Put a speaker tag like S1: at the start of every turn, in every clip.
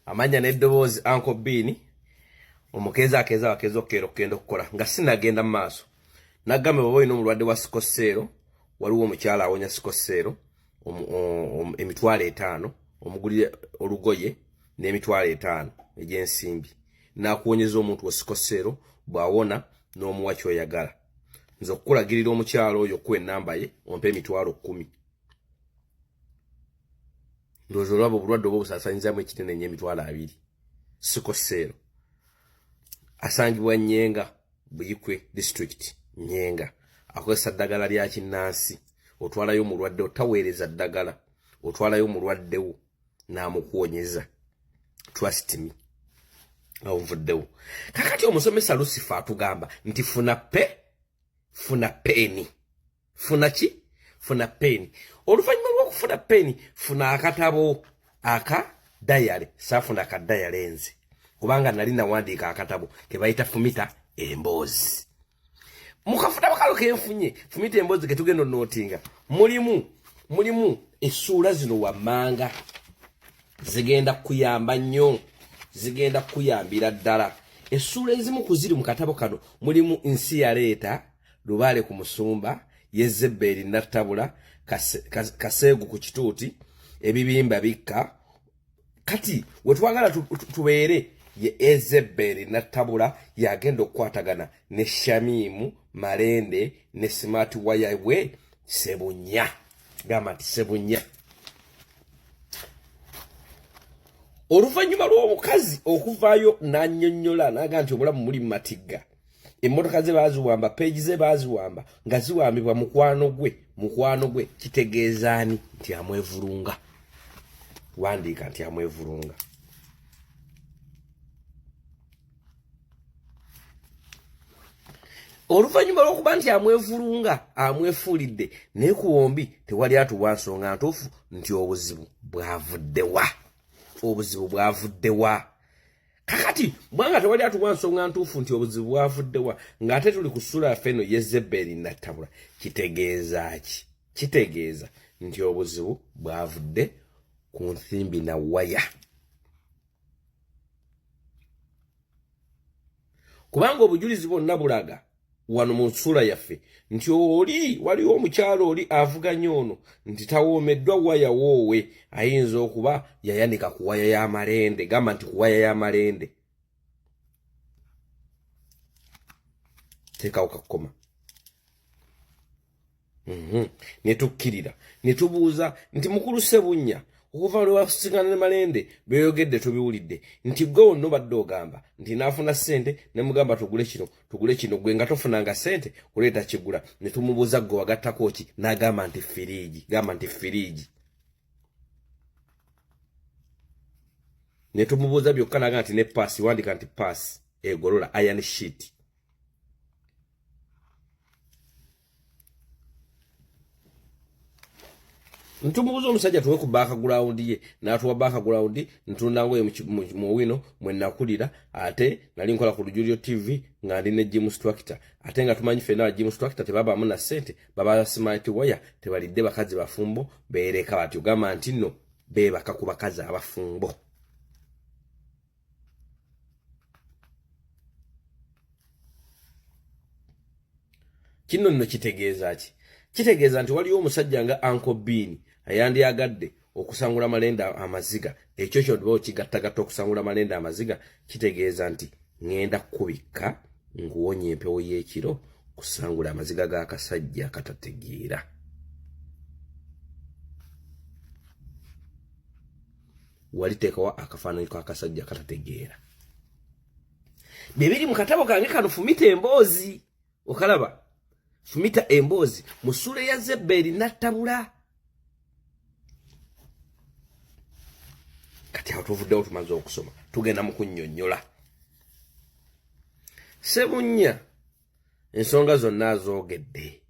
S1: amanya n'eddoboozi Uncle Bean omukeeza akeeza wakeeza okugenda okukola nga sinagenda mu maaso nagamba baba olina omulwadde wa sikoseero waliwo omukyala awonya sikoseero emitwalo 5 omugulire olugoye n'emitwalo 5 egy'ensimbi nakuwonyeza omuntu wa sikoseero bwawona n'omuwa kyoyagala nze okukulagirira omukyalo oyo kuwa ennamba ye ompe emitwalo 10 ndowooza olwaba obulwadde obwo busaasaanyizaamu ekinene nnyo emitwalo 2 sikoseero asangibwa Nyenga Buyikwe district Nyenga akozesa ddagala lya kinnansi otwalayo omulwadde otaweereza ddagala otwalayo omulwaddewo n'amukuwonyeza trust me awuvuddewo kakati omusomesa Lucifer atugamba nti funa peni funa ki funa peni oluvannyuma lw'okufuna peni funa akatabo aka dayale saafuna akadayale enze kubanga nali nawandiika akatabo ke bayita Fumita Emboozi mukafuta bakalo kenfunye Fumita Emboozi ke tugenda onootinga mulimu essuula zino wammanga zigenda kuyamba nnyo zigenda kuyambira ddala essuula ezimu kuziri mu katabo kano mulimu Nsi Yaleeta Lubaale ku Musumba Yezebbeeri Nattabula Kaseegu ku Kituuti Ebibimba Bikka kati wetwagala tubeere ye Yezebbeeri Nattabula yagenda okukwatagana ne Shamimu Malende ne Smart Wire we Sebunya gamba nti Sebunya oluvannyuma lw'omukazi okuvaayo n'annyonnyola n'aga nti obulamu muli mu matigga emmotoka ze baaziwamba peegi ze baaziwamba nga ziwambibwa mukwano gwe kitegeeza ani nti amwevulunga wandiika nti amwevulunga oluvannyuma lw'okuba nti amwevulunga amwefuulidde naye ku bombi tewali atuwa nsonga ntuufu nti obuzibu bwavuddewa kakati bwanga tewali atuwa nsonga ntuufu nti obuzibu bwavuddewa ng'ate tuli ku ssula yaffe eno Yezebbeeri Nattabula kitegeeza ki kitegeeza nti obuzibu bwavudde ku nsimbi na waya kubanga obujulizi bwonna bulaga wano mu nsula yaffe nti waliwo omukyalo oli avuganya ono nti tawoomeddwa waya woowe ayinza okuba yayanika ku waya y'amalende gamba nti ku waya y'amalende teekawo kakoma ne tukkirira ne tubuuza nti mukulu Sebunya okuva lwe wasisinkana ne Malende beeyogedde tubiwulidde nti gwe wonna obadde ogamba nti naafuna ssente ne mugamba tugule kino gwe nga tofunanga ssente kuleeta kigula ne tumubuuza gwe wagattako ki n'agamba nti firiigi ne tumubuuza byokka n'agamba nti ne paasi wandika nti paasi egolola iron sheet ntumubuuza omusajja tuwe ku background ye n'atuwa background ntundangoye mu wino mwe nakulira ate nali nkola ku Lujuliro TV nga ndi ne James Tractor ate nga tumanyi ffenna James Tractor tebabaamu na ssente baba Smart Wire tebalidde bakazi bafumbo beereka batyo gamba nti nno beebaka ku bakazi abafumbo kino nno kitegeeza ki kitegeeza nti waliwo omusajja nga Uncle Bean ayandyagadde okusangula Malende amaziga ekyo ky'oba okigattagatta okusangula Malende amaziga kitegeeza nti ngenda kukubikka nguwonya empewo y'ekiro kusangula amaziga g'akasajja akatategeera waliteekawo akafaananyi k'akasajja akatategeera bye biri mu katabo kange kano Fumita Emboozi okalaba Fumita Emboozi mu ssula ya Yezebbeeri Nattabula kati awo tuvuddewo tumaze okusoma tugenda mu kunnyonnyola Sebunya ensonga zonna azoogedde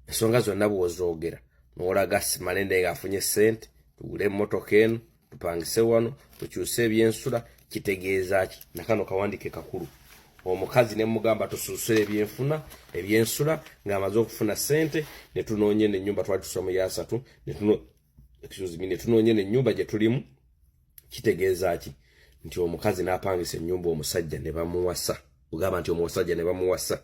S1: ensonga zonna bw'ozoogera n'olaga Malende ng'afunye ssente tugule emmotoka eno tupangise wano tukyuse ebyensula kitegeeza ki nakano kawandike kakulu omukazi ne mugamba tususule ebyensula ng'amaze okufuna ssente ne tunoonye n'ennyumba twali tusoma ya 3 excuse me, ne tunoonye n'ennyumba gye tulimu kitegeeza ki nti omukazi n'apangisa ennyumba omusajja ne bamuwasa. Ogamba nti omusajja ne bamuwasa.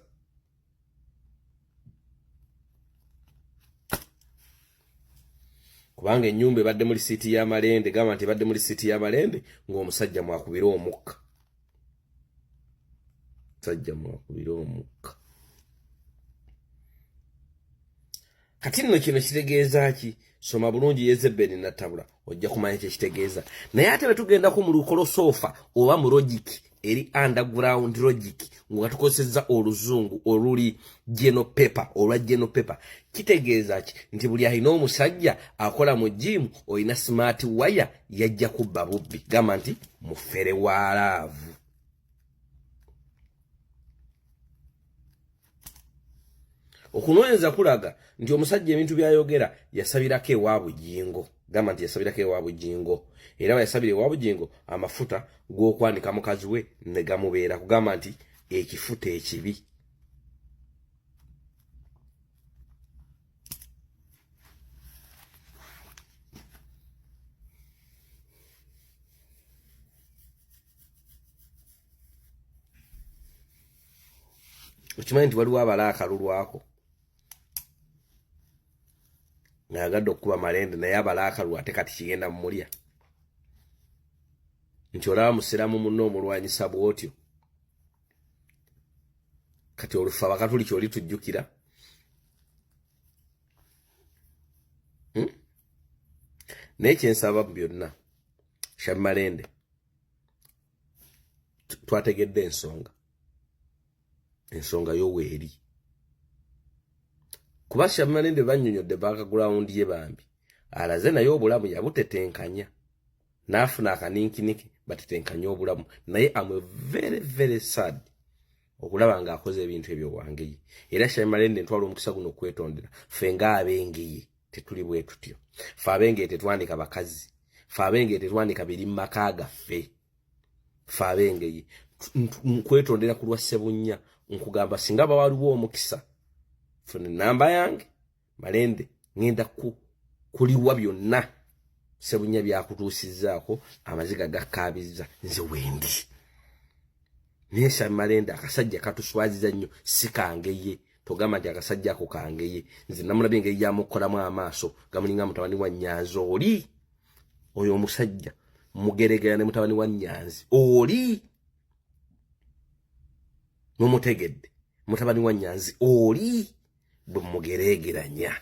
S1: Kubanga ennyumba ebadde muri siiti y'amalende, gamba nti ebadde muri siiti y'amalende ng'omusajja mwakubira omukka. Musajja mwakubira omukka. Kati nno kino kitegeeza ki? Soma bulungi Yezebeli Natabula ojja kumanya kye kitegeeza. Naye ate bwe tugendako mu lukolosofa oba mu logic eri underground logic nga tukozesezza oluzungu oluli geno paper olwa geno paper, kitegeeza ki? Nti buli alina omusajja akola mu gym olina smart wire yajja kubba bubbi. Gamba nti mufere waalaavu. Okunoonyeza kulaga nti omusajja ebintu byayogera yasabirako ewa Bujingo. Gamba nti yasabirako ewa Bujingo. Era yasabira ewa Bujingo amafuta g'okwanika mukazi we ne gamubeera. Kugamba nti ekifuta ekibi. Okimanyi nti waliwo abala akalulwako ng'agadde okukuba malende naye abala akalulu ate kati kigenda mu mulya. Nti olaba musiramu munno omulwanyisa bw'otyo. Kati olufa abakatuli kyoli tujjukira. Naye kyensaba byonna Shabi Malende twategedde ensonga y'oweeri. Kuba Shabi Malende bannyonnyodde background ye bambi alaze naye obulamu yabutetenkanya n'afuna akaninkiniki batetenkanya obulamu. Naye am very very sad okulaba ng'akoze ebintu ebyo wangeyi. Era Shabi Malende ntwala omukisa guno okwetondera. Ffe ng'abengeyi tetuli bwe tutyo. Ffe abengeye tetwanika bakazi. Ffe abengeye tetwanika biri mu maka gaffe. Ffe abengeye nkwetondera ku lwa Ssebunya nkugamba singa bawaliwo omukisa fune namba yange Malende ngenda kuliwa byonna Ssebunya byakutuusizzaako amaziga gakaabiza nze wendi. Naye Shabi Malende akasajja katuswaziza nnyo si kangeye. Togamba nti akasajja ako kangeye. Nze namulabye engeri gy'amukolamu amaaso gamulinga mutabani wa Nyanzi. Oli oyo omusajja mugeregera ne mutabani wa Nyanzi. Oli n'omutegedde mutabani wa Nyanzi. Oli bwe mugeregeranya.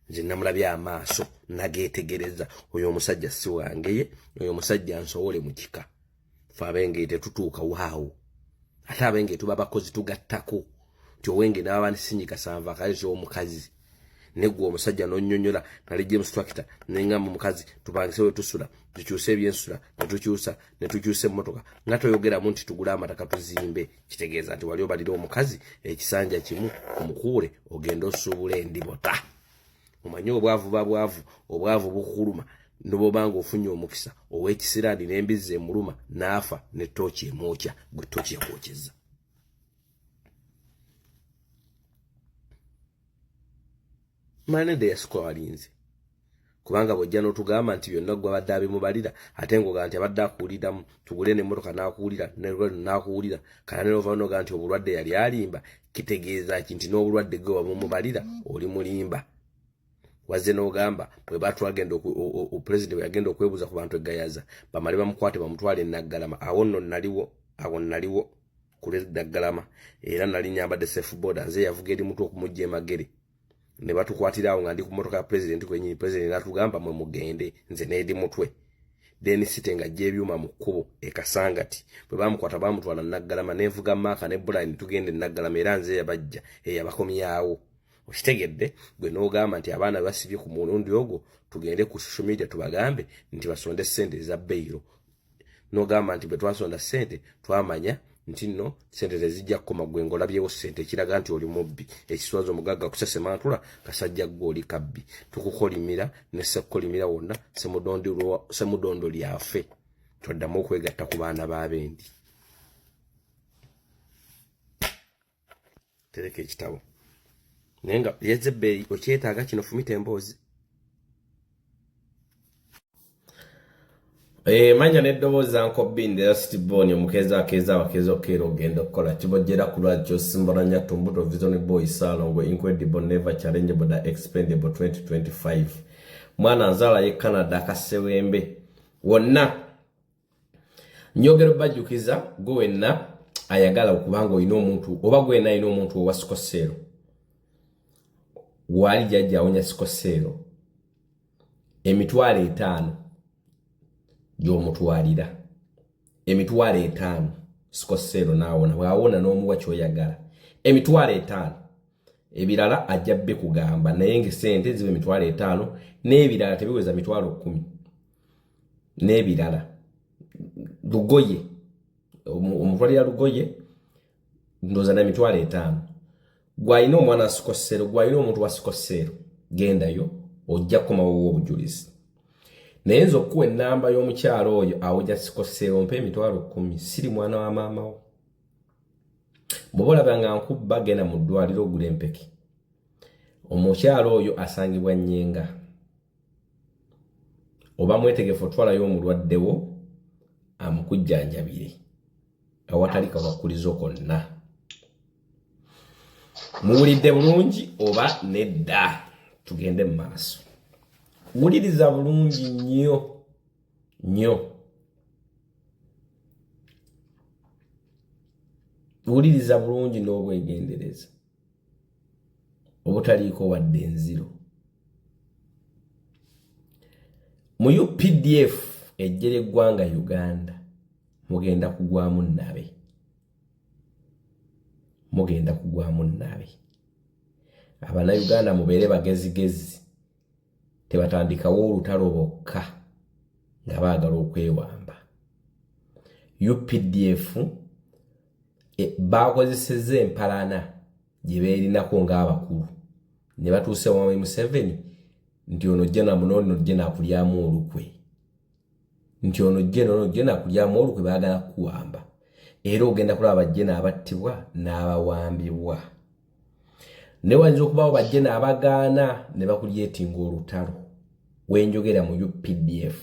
S1: Nze namulabye amaaso nageetegereza. Oyo omusajja si wangeye. Oyo omusajja nsowole mu kika. Ffe abengeye tetutuuka waawo. Ate abengeye tuba bakozi tugattako. Nti owenge n'aba nisinyika sanva akazi omukazi. Neggwe omusajja n'onnyonnyola nali James Twakita n'engamba omukazi tupangise we tusula tukyuse ebyensula ne tukyuse emmotoka nga toyogeramu nti tugule amataka tuzimbe. Kitegeeza nti wali obalira omukazi ekisanja kimu omukuule ogenda osuubula endibota. Omanyi obwavu bukuluma n'obanga ofunye omukisa ow'ekisiraani n'embizzi emuluma n'afa ne ttooki emwokya gwe ttooki yakwokyeza. Malende yasikuwa walinze. Kubanga bw'ojja n'otugamba nti byonna gwe abadde abimubalira ate ng'oga nti abadde akuwuliramu tugule n'emmotoka n'akuwulira n'akuwulira kala n'ova n'oga nti obulwadde yali alimba. Kitegeeza nti n'obulwadde gwe wabumubalira oli mulimba. Wazze n'ogamba bwe batwagenda pulezidenti bwe yagenda okwebuuza ku bantu eggayaza bamale bamukwate bamutwale e Naggalama. Awo nno naliwo ku Naggalama era nali nyambadde safeboard nze yavuga eri mutwe okumujja emagere. Ne batukwatira awo nga ndi ku mmotoka ya pulezidenti kwennyini. Pulezidenti n'atugamba mwe mugende nze n'edi mutwe. Then site ng'ajja ebyuma mu kkubo e Kasangati. Bwe bamukwata bamutwala Naggalama n'envuga Maaka ne Brian tugende e Naggalama era nze yabajja eyabakomyawo. Okitegedde gwe n'ogamba nti abaana basibye ku mulundi ogwo tugende ku social media tubagambe nti basonde ssente eza beyiro. N'ogamba nti bwe twasonda ssente twamanya nti nno ssente tezijja kukoma gwe ng'olabyewo ssente ekiraga nti oli mubbi. Ekiswaza omugagga kusesemantula kasajja gwe oli kabbi. Tukukolimira ne sekukolimira wonna semudondo lyaffe. Twaddamu okwegatta ku baana b'abendi. Tereka ekitabo. Naye nga Yezebeli okyetaaga kino fumita emboozi. Manya neddoboza nkobinde last born omukeza akeza wakezo kero gendo kola kibojera kulwacho simboranya tumbuto vision boy salongo incredible never challengeable da expendable 2025 mwana nzala ye Canada kasewembe wonna nyogero bajukiza gowenna ayagala okubango ino omuntu oba gwena ino omuntu wa sikosero wali jajja onya sikosero emitwale 5 gy'omutwalira emitwale 5 sikosero naawona bwawona n'omuwa kyoyagala emitwale 5 ebirala ajjabbe kugamba naye ng'esente zibe emitwale 5 n'ebirala tebiweza mitwalo 10 n'ebirala lugoye omutwalira lugoye ndoza na mitwale 5 gwayina omwana sikosero gwayina omuntu wa sikosero gendayo ojja kumawo obujulizi naye nzo kuwa enamba y'omukyalo oyo awujja sikosero mpe emitwalo 10 siri mwana wa maama wo bw'olaba nga nkubba genda mu ddwaliro ogula empeke omukyalo oyo asangibwa Nnyenga oba mwetegefu otwalayo omulwaddewo amukujjanjabire awatali kawakulizo konna muwulidde bulungi oba nedda tugende mu maaso wuliriza bulungi nnyo wuliriza bulungi n'obwegendereza obutaliiko wadde enziro mu UPDF ejjere eggwanga Uganda mugenda kugwamu nnabe abana Uganda mubeere bagezigezi tebatandikawo olutalo bokka nga baagala okwewamba UPDF bakozesezza empalana gye beerinako ng'abakulu ne batuuse Mwami Museveni nti ono jje namunono jje nakulyamu olukwe nti ono jje nakulyamu olukwe baagala kuwamba era ogenda kulaba bajje n'abattibwa n'abawambibwa ne wayinza okubaawo bajje n'abagaana ne bakulyetinga olutalo wenjogera mu UPDF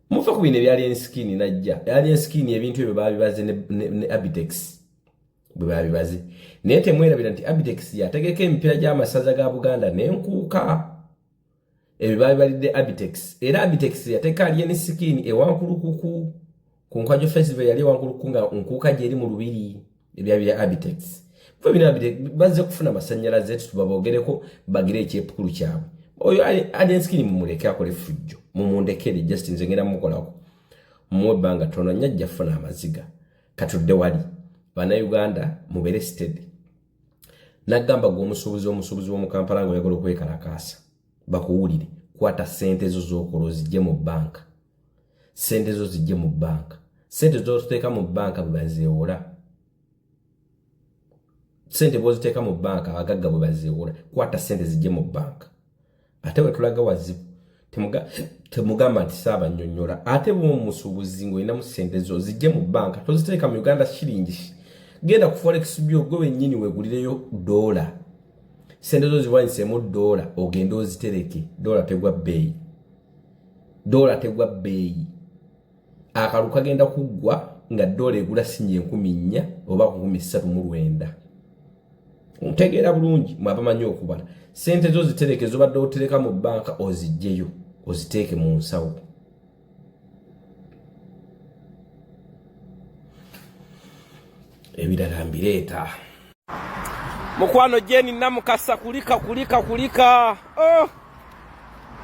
S1: mufa ku bino ebyali ensikini najja yali ensikini ebintu ebyo baabibaze ne Abitex bwe baabibaze naye temwerabira nti Abitex yategeka emipiira gy'amasaza ga Buganda n'enkuuka ebyo baabibalidde Abitex era Abitex yateeka ali ensikini ewankulukuku ku Nkwajo Festival yali ewankulukuku nga nkuuka gyeri mu lubiri ebyabya Abitex fwe bino Abitex bazze kufuna amasannyalaze tubabogereko bagire ekyepukulu kyabwe oyo ali ensikini mumuleke akole fujjo mumundekere just nze ngenda mukolako mwebbanga tono nyajja funa amaziga katudde wali bana Uganda mubere steady nagamba gwomusubuzi w'omu Kampala ngo yagala okwekalakaasa bakuwulire kwata sente zo z'okola zijje mu banka sente zo zijje mu banka sente zo ziteeka mu banka bwe bazeewola sente bwoziteeka mu banka abagagga bwe bazeewola kwata sente zijje mu banka ate we tulaga wazibu temugamba nti Ssaabanyonnyola ate bw'omusuubuzi ng'olina mu sente zo zijje mu banka toziteeka mu Uganda shilingi genda ku forex bio gwe wennyini weegulireyo dola sente zo ziwanyiseemu dola ogende ozitereke dola tegwa bbeeyi akalu kagenda kuggwa nga dola egula sinye 4,000 oba 3,900 ntegeera bulungi mwabamanyi okubala sente zo zitereke zobadde otereka mu banka ozijjeyo oziteeke mu nsawo ebirala mbireeta mukwano Jeni Namukasa kulika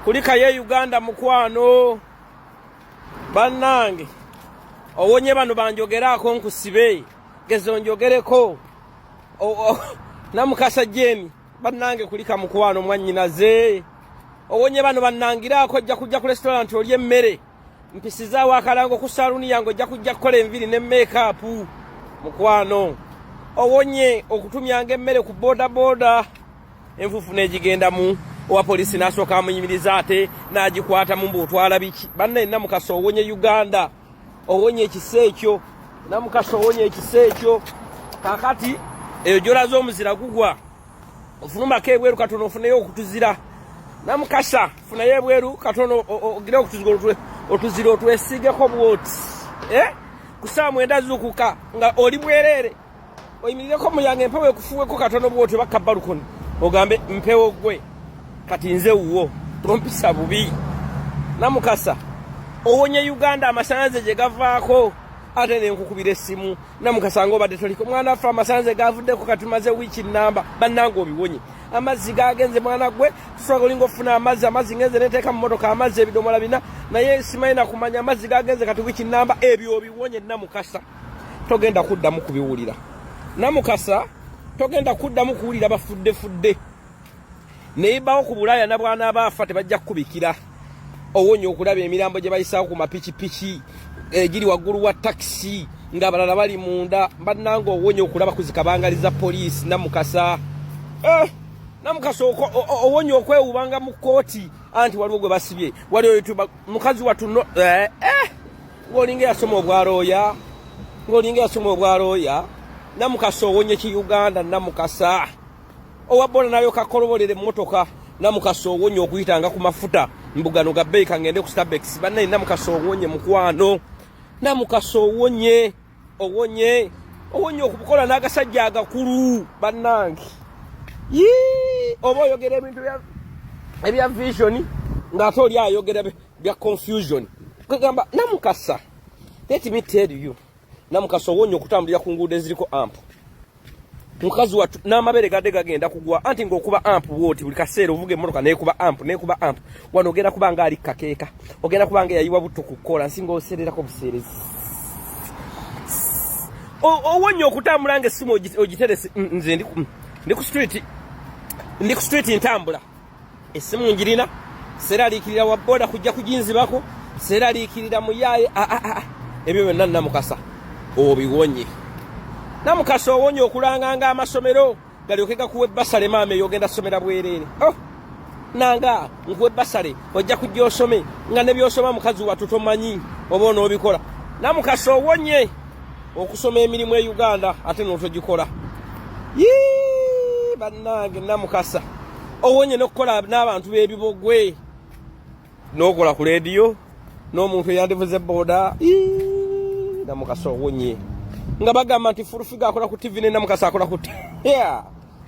S1: kulika ye Uganda mukwano bannange owonye bano banjogerako nkusibe gezo njogereko Namukasa Jeni bannange kulika mukwano mwannyinaze owonye bano bannangirako ojja kujja ku restaurant olye emmere mpisizaawo akalango ku saluni yange ojja kujja kukola enviri ne make-up mukwano owonye okutumyanga emmere ku boda enfufu n'egigenda mu owa polisi n'asooka amunyimiriza ate n'agikwata mu mbuutwala biki banne Namukasa owonye Uganda owonye ekisa Namukasa owonye ekisa kakati eyo gy'olaze omuzira gugwa ofunumako ebweru katono ofuneyo okutuzira Namukasa funa yebweru katono ogire otuziro otwesigeko bwoti kusamu endazukuka nga oli bwerere oyimireko muyange mpewe kufuweko katono bwoti bakabalukoni ogambe mpewo gwe kati nze uwo trompisa bubi Namukasa owonye Uganda amasanze je gavaako ate ne nkukubira essimu Namukasa ngobadde toliko mwana afa amasanze gavuddeko katumaze wiki namba bannango obiwonye amazzi gagenze mwana gwe struggling ofuna amazzi ngenze neteeka mu motoka amazzi ebidomola bina naye simanyi na kumanya amazzi gagenze kati wiki namba ebyo obiwonye Namukasa togenda kuddamu kubiwulira Namukasa togenda kuddamu kuwulira bafudde neyibawo ku Bulaya na bwana abafa tebajja kukubikira owonye okulaba emirambo gye bayisaawo ku mapikipiki giri waggulu wa taxi ng'abalala bali munda bannange owonye okulaba kuzikabangaliza poliisi Namukasa Namukasa owonye okwewubanga mu kooti anti waliwo gwe basibye waliwo yutuba mukazi watuno ng'olinga yasoma obwalooya Namukasa owonye ki Uganda Namukasa owabona nayo kakolobolere emmotoka Namukasa owonye okuyitanga ku mafuta mbugano ga bbeeyi kangende ku Starbucks bannaye Namukasa owonye mukwano Namukasa owonye okubukola n'agasajja agakulu bannange oba oyogera ebintu ebya vision ng'ate oli ayogera bya confusion kugamba Namukasa let me tell you Namukasa owonye okutambulira ku nguudo eziriko ampu mukazi watu n'amabere gadde gagenda kugwa anti ng'okuba ampu woti buli kaseera ovuga emmotoka neekuba ampu wano ogenda kuba nga ali kakeeka ogenda kuba nga yayiwa butto ku kkola nsinga osererako buseerezi owonye okutambula ng'essimu ogiterese nze ndi ku street ntambula essimu njirina seraliikirira wa boda kujja kujinzibako seraliikirira muyaaye ebyo byonna Namukasa obiwonye Namukasa owonye okulanga nga amasomero galyoke gakuwa ebbasale maama eyo ogenda somera bwereere nanga nkuwa ebbasale ojja kujja osome nga ne byosoma mukazi watu tomanyi oba onoobikola Namukasa owonye okusoma emirimu e Uganda ate n'otogikola bannange Namukasa owonye n'okukola n'abantu b'ebibogwe n'okola ku leediyo n'omuntu eyandivuze booda Namukasa owonye nga bagamba nti Furufiga akola ku TV ne Namukasa akola ku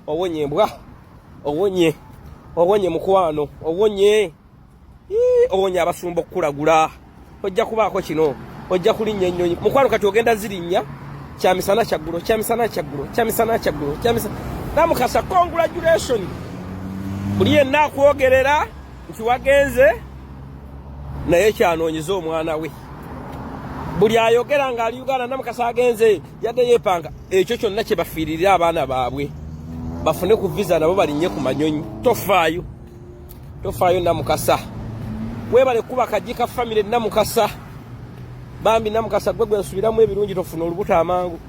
S1: owonye mbwa owonye mukwano owonye abasumba okukulagula ojja kubaako kino ojja kulinnya ennyonyi mukwano kati ogenda zirinnya kyamisana kyaggulo Namukasa congratulation buli yenna akwogerera nti wagenze naye kyanoonyeza omwana we buli ayogera nga ali Uganda Namukasa agenze yadde yeepanga ekyo kyonna kye bafiiririra abaana baabwe bafune ku visa nabo balinnye ku manyonyi tofaayo Namukasa weebale kuba kajji ka famire Namukasa bambi Namukasa gwe nsubiramu ebirungi tofuna olubuto amangu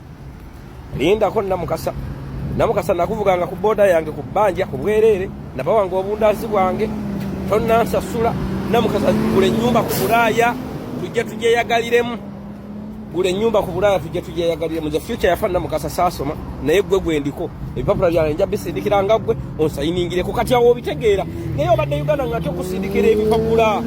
S1: lindako Namukasa nakuvuganga ku boda yange ku bbanja ku bwereere nabawanga obundaazi bwange tonnansasula Namukasa gula ennyumba ku Bulaaya tujje tujeyagaliremu the future yafa Namukasa saasoma naye gwe ndiko ebipapula byange nja bisindikiranga gwe onsayiningireko kati awo obitegeera naye obadde Uganda nga tokusindikira ebipapula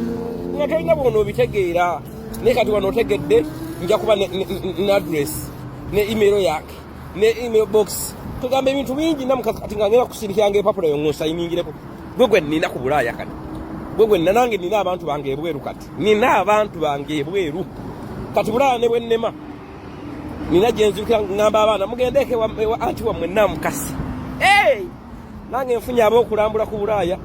S1: nga tolina bwona obitegeera naye kati wano otegedde nja kuba ne address ne email yange ne email box tugamba ebintu bingi Namukasa kati nga ngenda kusindikiranga ebipapula yo onsayiningireko gwe nina ku Bulaaya kati gwe nange nina abantu bange ebweru kati Bulaaya ne bwennema nina gyenzukira ngamba abaana mugendeke wa anti wammwe Namukasa nange nfunye ab'okulambula ku Bulaaya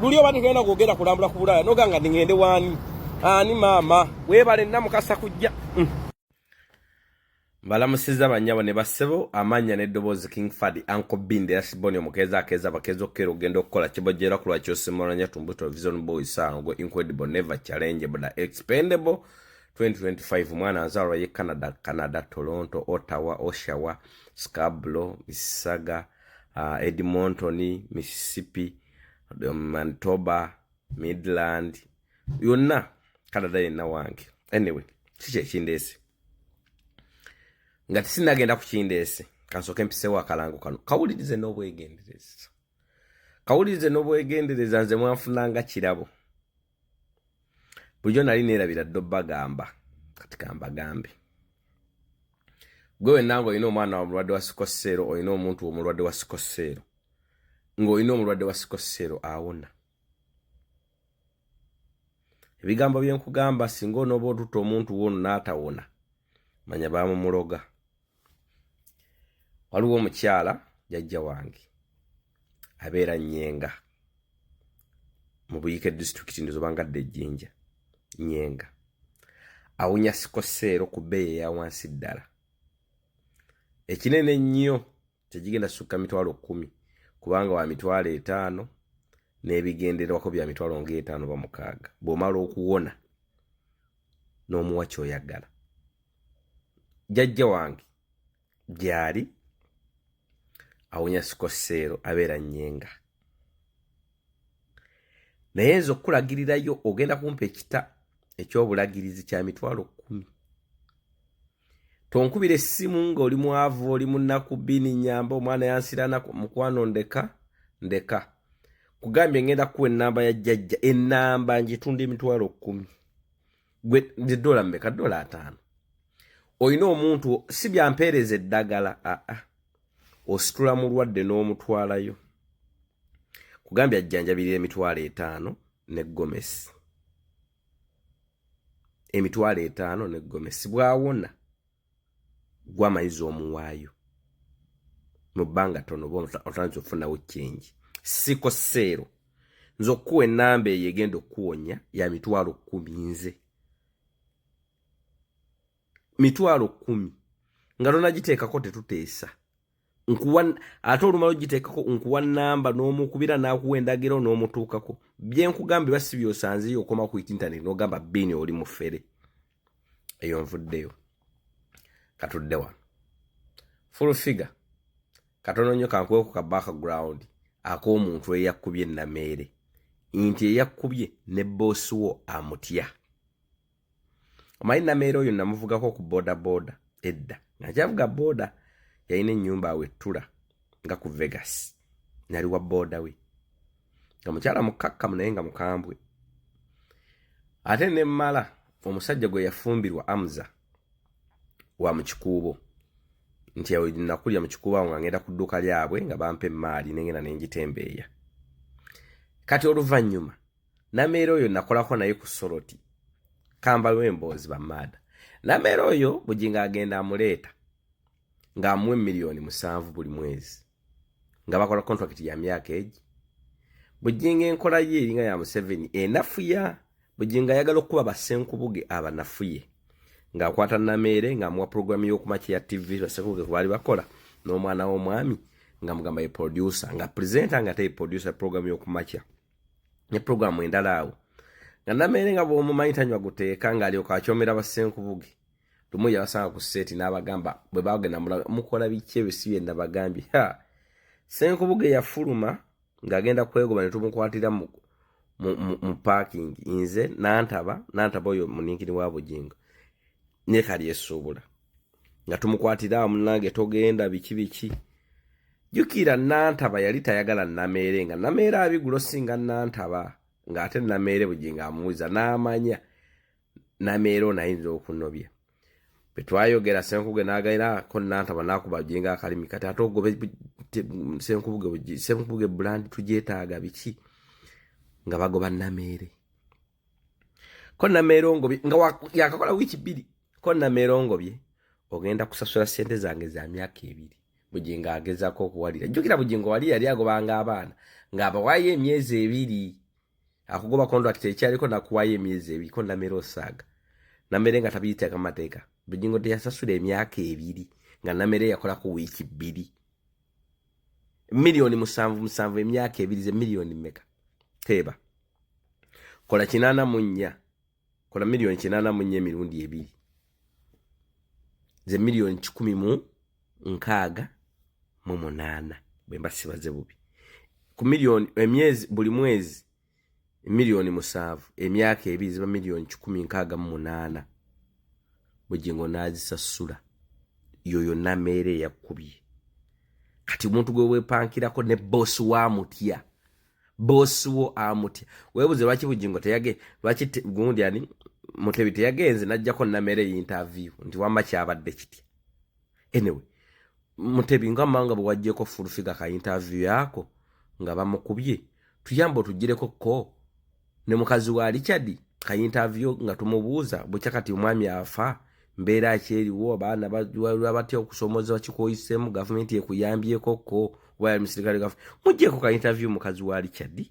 S1: luli oba ntigenda kwogera kulambula ku Bulaaya noganga ndigende waani ani maama weebale Namukasa kujja balamusiza bannyabo ne bassebo amanya n'eddoboozi King Fadi Uncle Bindi Asiboni omukeeza akeeza bakeeza okukera ogenda okukola kibojjera ku lwaki osimulanya tumbuto Vision Boy Sango Incredible Never Challengeable the Expendable 2025 mwana azalwa ye Canada Toronto Ottawa Oshawa Scarborough Mississauga Edmonton Mississippi Manitoba Midland yonna Canada yenna wange anyway kiki ekindeese nga tisinagenda ku kindeese kansoke mpisewo akalango kano kawulirize n'obwegendereza kawulize n'obwegendereza nze mwanfunanga kirabo bulijjo nali neerabira ddobba gamba kati kambagambe gwe wennanga olina omwana omulwadde wa sikosero olina omuntu omulwadde wa sikosero ng'olina omulwadde wa sikosero awona ebigambo bye nkugamba singa onooba otuta omuntu wono n'atawona manya baamumuloga waliwo omukyala jjajja wange abeera Nyenga mu Buyike district ndizobanga Ejjinja Nyenga awunya sikosero ku bbeeyi eya wansi ddala ekinene ennyo tegigenda sukka mitwalo 10 kubanga wa mitwalo 5 n'ebigenderwako bya mitwalo nga 5 ba 6 bw'omala okuwona n'omuwa ky'oyagala jjajja wange gyali awunya sikosero abeera Nyenga naye nze okulagirirayo ogenda kumpa ekita eky'obulagirizi kya mitwalo 10 tonkubira essimu ng'oli mwavu oli munnaku bbini nyamba omwana yansirana mukwano ndeka kugambye ngenda kuwa ennamba ya jjajja ennamba ngitunda emitwalo 10 gwe $1 mmeka $5 olina omuntu si byampeereza eddagala ositula mulwadde n'omutwalayo kugambye ajjanjabirira emitwalo 5 n'eggomesi emitwalo 5 n'eggomesi bwawona gw'amayizi omuwaayo mu bbanga ttono otandise okufunawo change sikosero nze okuwa ennamba eyo egenda okuwonya ya mitwalo 10 nze mitwalo 10 nga tonagiteekako tetuteesa nkuwa ate olumala ogiteekako nkuwa nnamba n'omukubira n'akuwa endagiro n'omutuukako bye nkugambye basi byosanzeyo okoma ku internet n'ogamba bbini oli mufere eyo nvuddeyo katudde wano full figure katono nnyo kankuwe ku ka background ak'omuntu eyakkubye Nameere nti eyakkubye ne boss wo amutya omanyi Nameere oyo namuvugako ku boda edda nga kyavuga boda yalina ennyumba awettula nga ku Vegas nali wa boda we nga mukyala mukakkamu naye nga mukambwe ate ne mmala omusajja gwe yafumbirwa Amza wa mu Kikuubo nti nakulya mu Kikuubo nga ngenda ku dduuka lyabwe nga bampa emmaali nengenda nengitembeeya kati oluvannyuma Nameere oyo nakolako naye ku Soroti kamba lw'emboozi bamaada Nameere oyo bujinga agenda amuleeta ng'amuwa $7,000,000 buli mwezi nga bakola contract ya myaka egi bujinga enkola ye eringa ya Museveni enafuya bujinga ayagala okuba bassenkubuge abanafuye ng'akwata Nameere ng'amuwa programu y'okumakya ya TV bassenkubuge baali bakola n'omwana w'omwami nga mugamba ye producer nga presenter nga te producer programu y'okumakya ne programu endala awo nga Nameere nga bw'omumanyi tanywa guteeka ng'alyoka akyomera bassenkubuge lumu yabasanga ku seti n'abagamba bwe bagenda mukola biki ebyo si bye nabagambye Ssenkubuge yafuluma ng'agenda kwegoba ne tumukwatira mu parking nze nantaba oyo muninkini wa Bujingo ne kali esuubula nga tumukwatira munnange togenda biki jukira nantaba yali tayagala Nameere nga Nameere abigulo singa nantaba ng'ate Nameere Bujinga amuwiza n'amanya Nameere onayinza okunobya betwayogera Ssenkubuge n'agaira ko nantaba n'akuba Bujinga akalimi kati ate ogobe Ssenkubuge brand tujeetaaga biki nga bagoba Nameere ko Nameere ngobye nga yakakola wiki 2 ko Nameere ngobye ogenda kusasula sente zange za myaka 2 Bujinga agezako okuwalira jukira Bujingo wali yali agobanga abaana ng'abawaye emyezi 2 akugoba contract ekyaliko nakuwaye emyezi 2 ko Nameere osaga Nameere nga tabiyita kamateeka Bujingo teyasasula emyaka 2 nga Nameere yakola ku wiki 2 $7,000,000 emyaka 2 ze million meka teba kola 84 kola $884 emirundi 2 ze $1,168 bwemba sibaze bubi ku million emyezi buli mwezi $7,000,000 emyaka 2 ziba $1,168 Bujingo nazisasula yoyo Nameere yakubye kati omuntu gwe wepankirako ne boss wa mutya boss wo amutya webuze lwaki Bujingo teyage lwaki gundi yani Mutebi teyagenze najjako namere interview nti wamba kyabadde kiti anyway Mutebi nga manga bwajjeko full figure ka interview yako nga bamukubye tuyambo tugireko ko ne mukazi wa Richard ka interview nga tumubuuza bukyakati omwami afa mbeera akyeriwo abaana batya okusomoza bakikoyisemu government ekuyambyeko ko waya misirikale government mujjeko ka interview mukazi wa Richard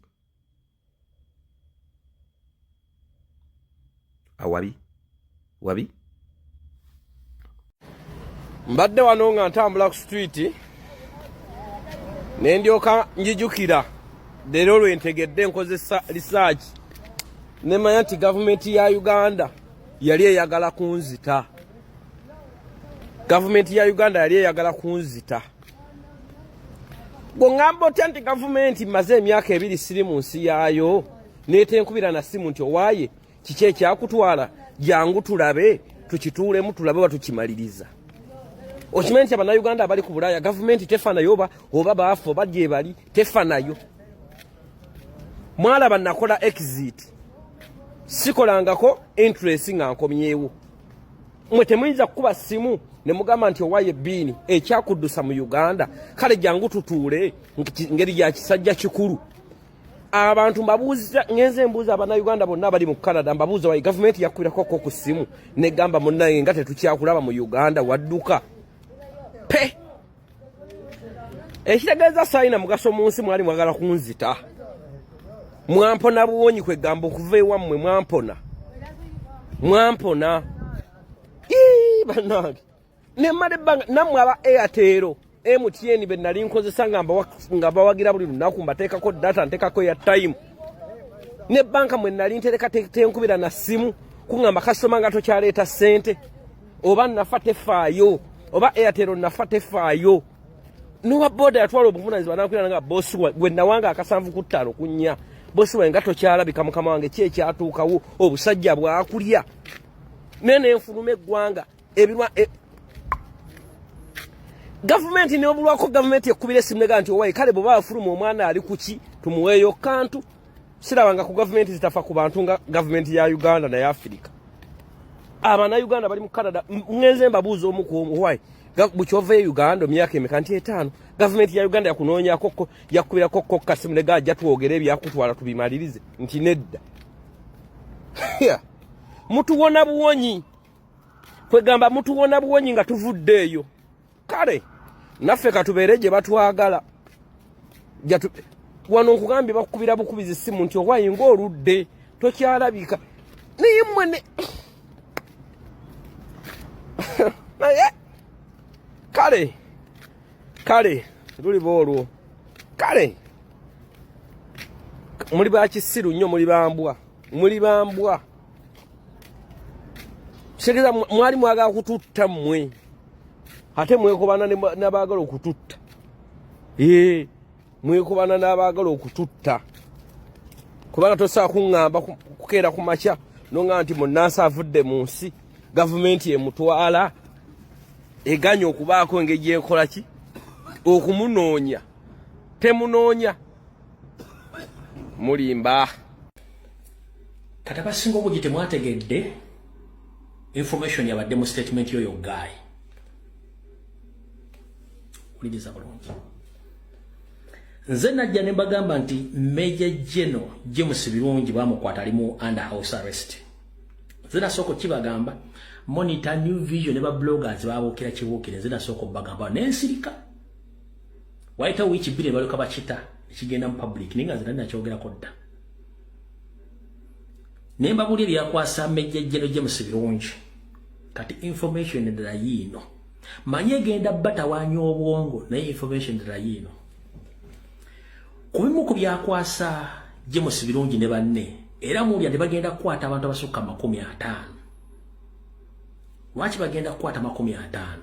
S1: wabi mbadde wano nga ntambula ku street nendyoka njijukira leero lwentegedde nkozesa research nemanya nti government ya Uganda yali eyagala kunzita bwongamba otya nti government maze emyaka 2 siri mu nsi yaayo netenkubira na simu nti owaaye kiki ekyakutwala jangu tulabe tukituulemu tulabe watukimaliriza okimanyi nti Abannayuganda abali ku Bulaaya government tefanayo oba baafu oba gye bali tefanayo mwalaba nakola exit sikolangako interest nga nkomyewo mwe temuyinza kukuba simu ne mugamba nti owaaye bbiini ekyakuddusa mu Uganda kale jangu tutuule ngeri ya kisajja kikulu abantu mbabuuza ngenze mbuuza Abannayuganda bonna bali mu Canada mbabuuza wayi government yakubirako ku simu negamba munnaye nga tetukyakulaba mu Uganda wadduka pe ekitegeeza sayina mugaso mu nsi mwali mwagala kunzita mwampona buwonyi kwegamba okuva ewammwe mwampona bannange nemmala ebbanga nammwe aba Airtel MTN be nali nkozesa nga bawagira buli lunaku mbateekako data nteekako ya time ne banka mwe nali ntereka tenkubira na simu kungamba kasoma nga tokyaleeta ssente oba nafa tefaayo oba Airtel nafa tefaayo nowa boda yatwala obuvunaanyizibwa nakwira nga bosi gwe nawanga akasanvu ku 5 kunnya bosi wange nga tokyalabika mukama wange ki ekyatuukawo obusajja bwakulya nene enfuluma eggwanga ebirwa government ne obulwako government ekubira esimu nega nti owaye kale bwe bafuluma omwana ali kuki tumuweeyo kantu sirabanga ku government zitafa ku bantu nga government ya Uganda na ya Africa Abannayuganda bali mu Canada ngenze mbabuuza omu ku owaye bukyova Uganda myaka emeka nti 5 government ya Uganda yakunoonya kokko yakubira kokko kasimu nega ajja tuwogere ebyakutwala tubimalirize nti nedda mutuwona buwonyi kwegamba mutuwona buwonyi nga tuvuddeeyo kale naffe katubeere gye batwagala wano nkugambye bakukubira bukubizi simu nti owaayi ng'oludde tokyalabika naye mwene naye kale luliba olwo kale muli bakisiru nnyo muli bambwa segeza mwali mwagala kututta mmwe ate mwekobana n'abaagala okututta mwekobana n'abaagala okututta kubanga tosobola kuŋŋamba kukeera ku makya nonga nti munnansi avudde mu nsi gavumenti emutwala eganya okubaako engeri gyekola ki okumunoonya temunoonya mulimba kati abasinga obungi temwategedde information yabadde mu statement yoyo guy uligiza bulungi nze najja ne mbagamba nti Major General James Birungi bamukwata ali mu under house arrest nze nasoko kibagamba Monitor New Vision ne ba bloggers baabokera kibuukire nze nasoko bagamba n'ensirika White House bile baluka bachita kigenda mu public ninga nze nakyogera kodda nemba buli byakwasa Major General James Birungi kati information endala yino manye genda bata wanyo obwongo na information endala yino kubimu kubyakwasa James Birungi ne banne era muli ande bagenda kwata abantu abasukka 50 wachi bagenda kwata 50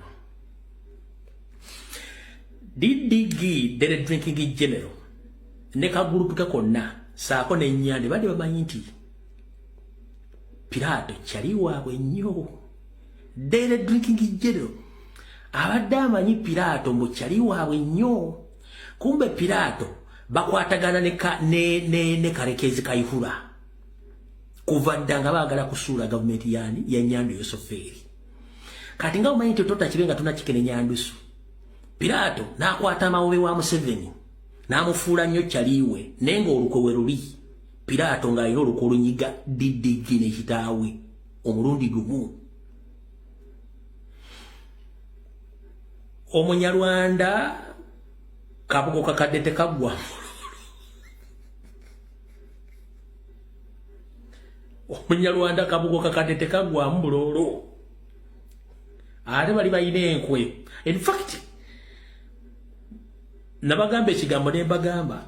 S1: DDG Dere Drinking General neka group ka konna saako ne nyande bade bamanyi nti Pirato chaliwa bwenyo Dere Drinking General abadde amanyi Pirato mbu chaliwa bwenyo kumbe Pirato
S2: bakwatagana ne Karekezi Kayihura kuva ddanga baagala kusuula gavumenti yani ya Nyandu Yosoferi. Kati nga omanyi nti tota kibenga tunakikene Nyandusu, Pilato n'akwata Mawobe wa Museveni n'amufuula nnyo kyaliwe naye ng'olukwe luli Pilato ng'alina olukwe olunyiga Didigi ne kitaawe omulundi gumu. Omunyarwanda kabugo kakadde tekagwa. Omunyarwanda kabugo kakadde tekagwa mbulolo. Ate bali bayina enkwe. In fact, nabagamba ekigambo ne bagamba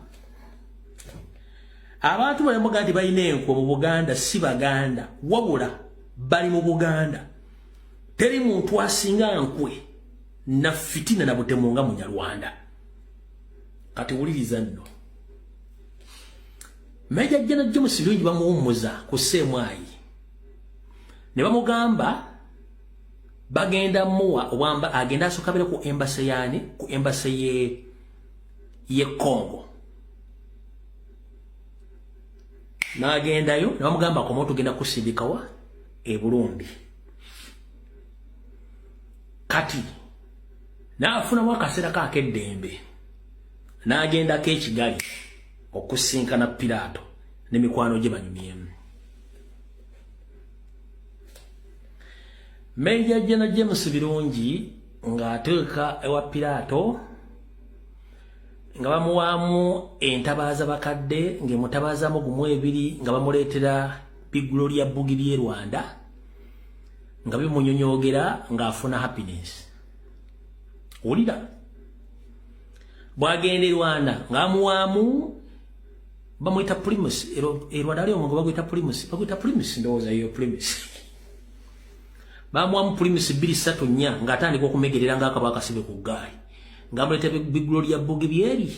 S2: abantu balamuga nti bayina enkwe mu Buganda si Baganda wabula bali mu Buganda. Teri muntu asinga nkwe na fitina na butemu nga Munyarwanda. Kati wuliriza nno. Meja General James Birungi bamuwummuza ku Ssemwayi. Ne bamugamba bagenda muwa wamba agenda asokabire ku embassy yani ku embassy ye Congo. N'agendayo ne bamugamba ko moto genda kusindikawa e Burundi. Kati n'afuna mwakasera kakeddembe n'agenda k'ekigali okusinkana Pilato ne mikwano gye banyumyemu. Meja General James Birungi ng'ateeka ewa Pilato nga bamuwaamu entabaaza bakadde ng'emutabaazamu gumu ebiri nga bamuleetera biggulo lya bbugi ly'e Rwanda nga bimunyonyogera ng'afuna happiness. Ulira bwagenda e Rwanda ng'amuwaamu bamwita Primus e Rwanda ali omu bagwita Primus ndowooza yo Primus. Bamuwaamu Primus 234 ng'atandika okumegerera ng'akaba akasibe ku ggaali ng'amuleeta biggulo lya bbugi byeri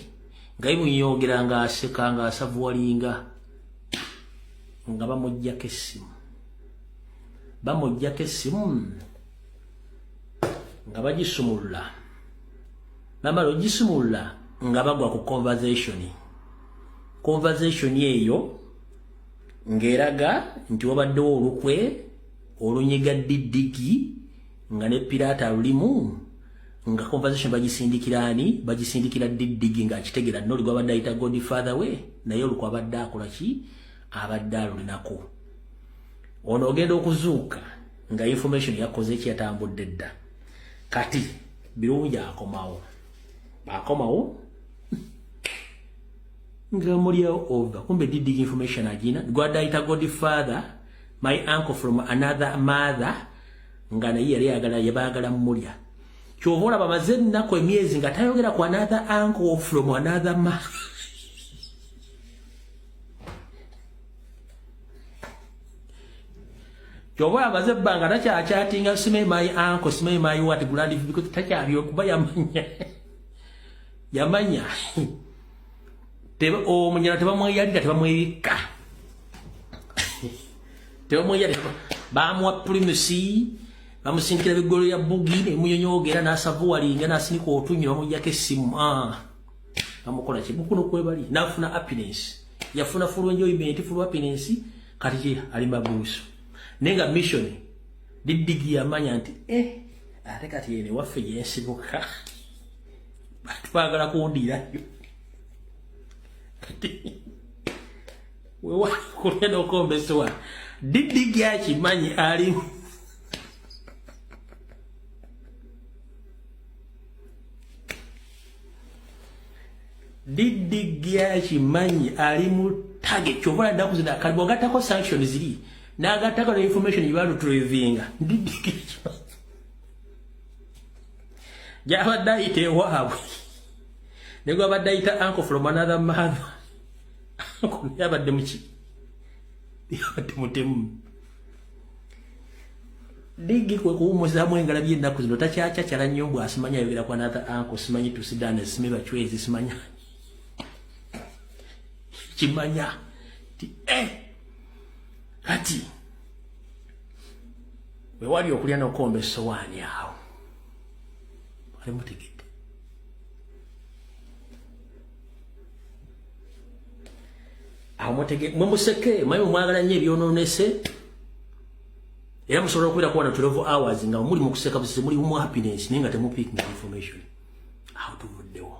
S2: nga bimunyonyogera ng'aseka ng'asavuwalinga nga bamuggyako essimu nga bagisumulula. Bamala ogisumulula nga bagwa ku conversation eyo ng'eraga nti wabaddewo olukwe olunyiga Didigi nga ne Pilato lulimu nga conversation bagisindikira Didigi ng'akitegera noli gwabadde ayita Godfather we naye olukwe abadde akola ki abadde alulinako. Ono ogenda okuzuuka nga information yakoze ekyatambudde dda. Kati Birungi akomawo nga mulio over kumbe Didigi information agina gwada ita Godfather my uncle from another mother nga naye yali yabagala mulya kyovola bamaze nnako emyezi nga tayogera ku another uncle from another mother. Kyovola bamaze banga takyachatinga simanyi my uncle simanyi my what grandif because takyabyo kuba yamanya tebe omunyana tebamweyalira tebamweyika tebamweyalira bamuwa Primusi bamusindikira bigolo ya bbugi ne munyonyogera n'asavuwalinga n'asinika otunyira bamugyako essimu bamukola kibukuno kwebali n'afuna happiness yafuna full enjoyment full happiness kati ali mabuusu nenga mission Didigi yamanya nti ate kati yene waffe yensibuka batwagala kundirayo wewa kulendo kombeswa Didigi akimanyi ali Didigi akimanyi ali mu target kyovola ndaku zina kalibu agatako sanctions ziri n'agatako na information yibalu tulivinga Didigi jabadde ayita ewaabwe nego abadde ayita uncle from another mother yabadde muki yabadde mutemu Didigi kwe kuwumuzaamu engala by'ennaku zino takyakyala nnyo mbw asimanya ayogera ku another uncle simanyi tusidane sime bachwezi simanya kimanya ti kati we wali okulya n'okomba essowaani awo ali mutegedde aho mutege mumuseke mayo mwagala nnyo ebyononese era musobola okubeera kuwana 12 hours nga muli mu kuseka busese muli mu happiness ninga temu picking information aho tuvuddewo